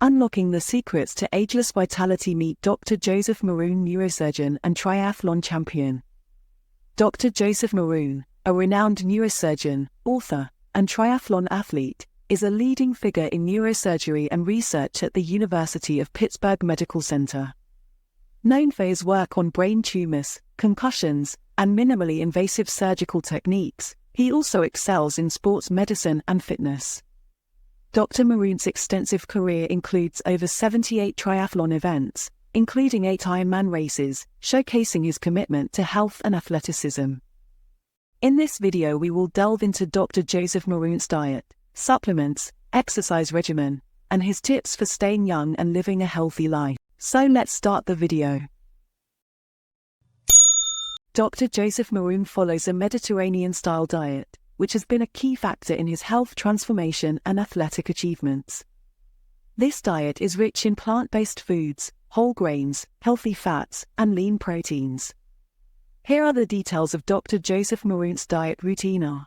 Unlocking the secrets to ageless vitality. Meet Dr. Joseph Maroon, neurosurgeon and triathlon champion. Dr. Joseph Maroon, a renowned neurosurgeon, author, and triathlon athlete, is a leading figure in neurosurgery and research at the University of Pittsburgh Medical Center. Known for his work on brain tumors, concussions, and minimally invasive surgical techniques, he also excels in sports medicine and fitness. Dr. Maroon's extensive career includes over 78 triathlon events, including 8 Ironman races, showcasing his commitment to health and athleticism. In this video we will delve into Dr. Joseph Maroon's diet, supplements, exercise regimen, and his tips for staying young and living a healthy life. So let's start the video. Dr. Joseph Maroon follows a Mediterranean-style diet, which has been a key factor in his health transformation and athletic achievements. This diet is rich in plant-based foods, whole grains, healthy fats, and lean proteins. Here are the details of Dr. Joseph Maroon's diet routine.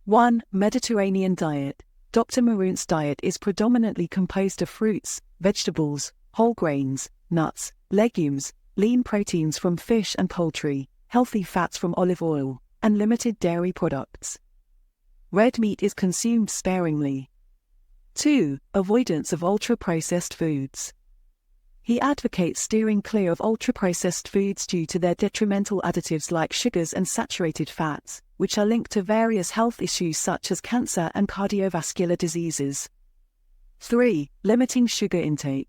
1. Mediterranean diet. Dr. Maroon's diet is predominantly composed of fruits, vegetables, whole grains, nuts, legumes, lean proteins from fish and poultry, healthy fats from olive oil, and limited dairy products. Red meat is consumed sparingly. 2. Avoidance of ultra-processed foods. He advocates steering clear of ultra-processed foods due to their detrimental additives like sugars and saturated fats, which are linked to various health issues such as cancer and cardiovascular diseases. 3. Limiting sugar intake.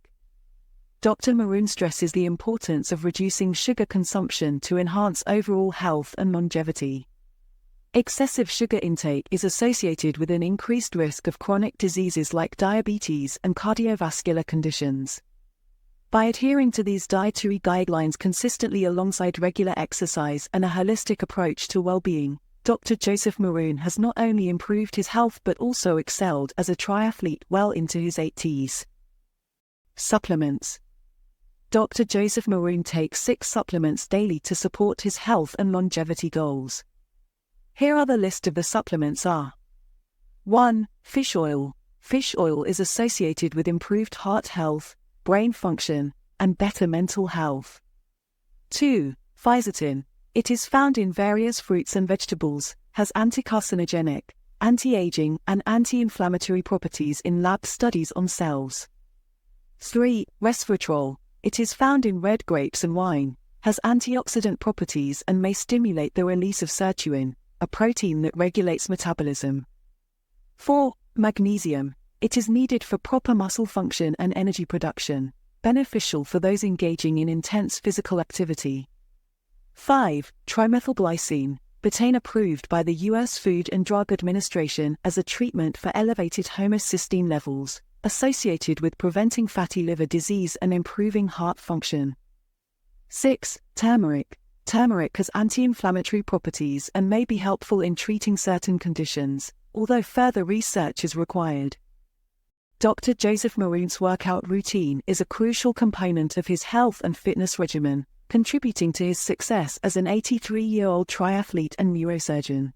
Dr. Maroon stresses the importance of reducing sugar consumption to enhance overall health and longevity. Excessive sugar intake is associated with an increased risk of chronic diseases like diabetes and cardiovascular conditions. By adhering to these dietary guidelines consistently alongside regular exercise and a holistic approach to well-being, Dr. Joseph Maroon has not only improved his health but also excelled as a triathlete well into his 80s. Supplements. Dr. Joseph Maroon takes 6 supplements daily to support his health and longevity goals. Here are the list of the supplements are. 1. Fish oil. Fish oil is associated with improved heart health, brain function, and better mental health. 2. Fisetin. It is found in various fruits and vegetables, has anti-carcinogenic, anti-aging, and anti-inflammatory properties in lab studies on cells. 3. Resveratrol. It is found in red grapes and wine, has antioxidant properties and may stimulate the release of sirtuin, a protein that regulates metabolism. 4. Magnesium. It is needed for proper muscle function and energy production, beneficial for those engaging in intense physical activity. 5. Trimethylglycine. Betaine approved by the U.S. Food and Drug Administration as a treatment for elevated homocysteine levels, associated with preventing fatty liver disease and improving heart function. 6. Turmeric. Turmeric has anti-inflammatory properties and may be helpful in treating certain conditions, although further research is required. Dr. Joseph Maroon's workout routine is a crucial component of his health and fitness regimen, contributing to his success as an 83-year-old triathlete and neurosurgeon.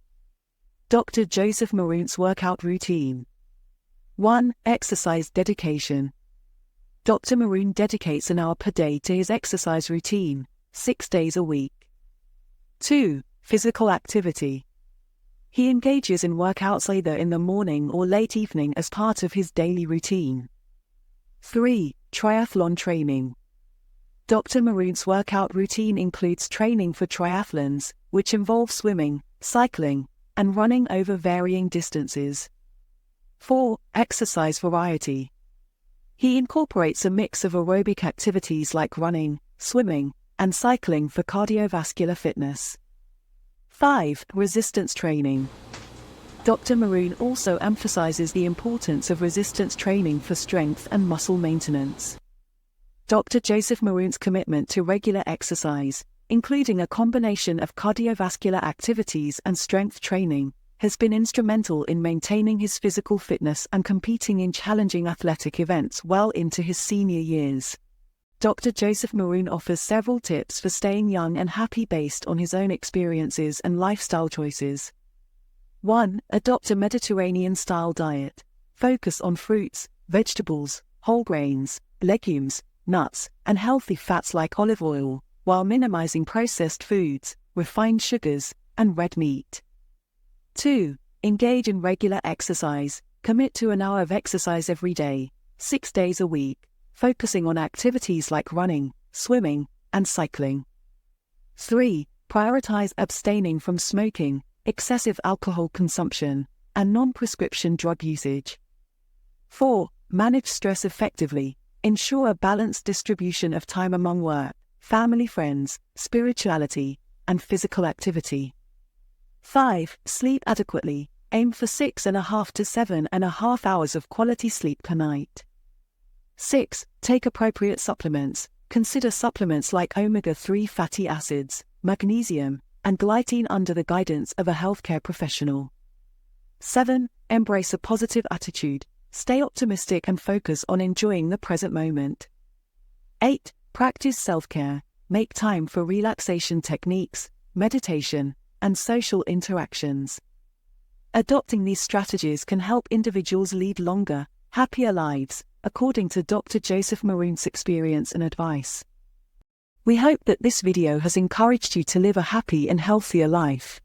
Dr. Joseph Maroon's workout routine. 1. Exercise dedication. Dr. Maroon dedicates an hour per day to his exercise routine, 6 days a week. 2. Physical activity. He engages in workouts either in the morning or late evening as part of his daily routine. 3. Triathlon training. Dr. Maroon's workout routine includes training for triathlons, which involve swimming, cycling, and running over varying distances. 4. Exercise variety. He incorporates a mix of aerobic activities like running, swimming, and cycling for cardiovascular fitness. 5. Resistance training. Dr. Maroon also emphasizes the importance of resistance training for strength and muscle maintenance. Dr. Joseph Maroon's commitment to regular exercise, including a combination of cardiovascular activities and strength training, has been instrumental in maintaining his physical fitness and competing in challenging athletic events well into his senior years. Dr. Joseph Maroon offers several tips for staying young and happy based on his own experiences and lifestyle choices. 1. Adopt a Mediterranean-style diet. Focus on fruits, vegetables, whole grains, legumes, nuts, and healthy fats like olive oil, while minimizing processed foods, refined sugars, and red meat. 2. Engage in regular exercise. Commit to an hour of exercise every day, 6 days a week, focusing on activities like running, swimming, and cycling. 3. Prioritize abstaining from smoking, excessive alcohol consumption, and non-prescription drug usage. 4. Manage stress effectively. Ensure a balanced distribution of time among work, family, friends, spirituality, and physical activity. 5. Sleep adequately. Aim for 6.5 to 7.5 hours of quality sleep per night. 6. Take appropriate supplements. Consider supplements like omega-3 fatty acids, magnesium, and glycine under the guidance of a healthcare professional. 7. Embrace a positive attitude. Stay optimistic and focus on enjoying the present moment. 8. Practice self-care. Make time for relaxation techniques, meditation, and social interactions. Adopting these strategies can help individuals lead longer, happier lives, according to Dr. Joseph Maroon's experience and advice. We hope that this video has encouraged you to live a happy and healthier life.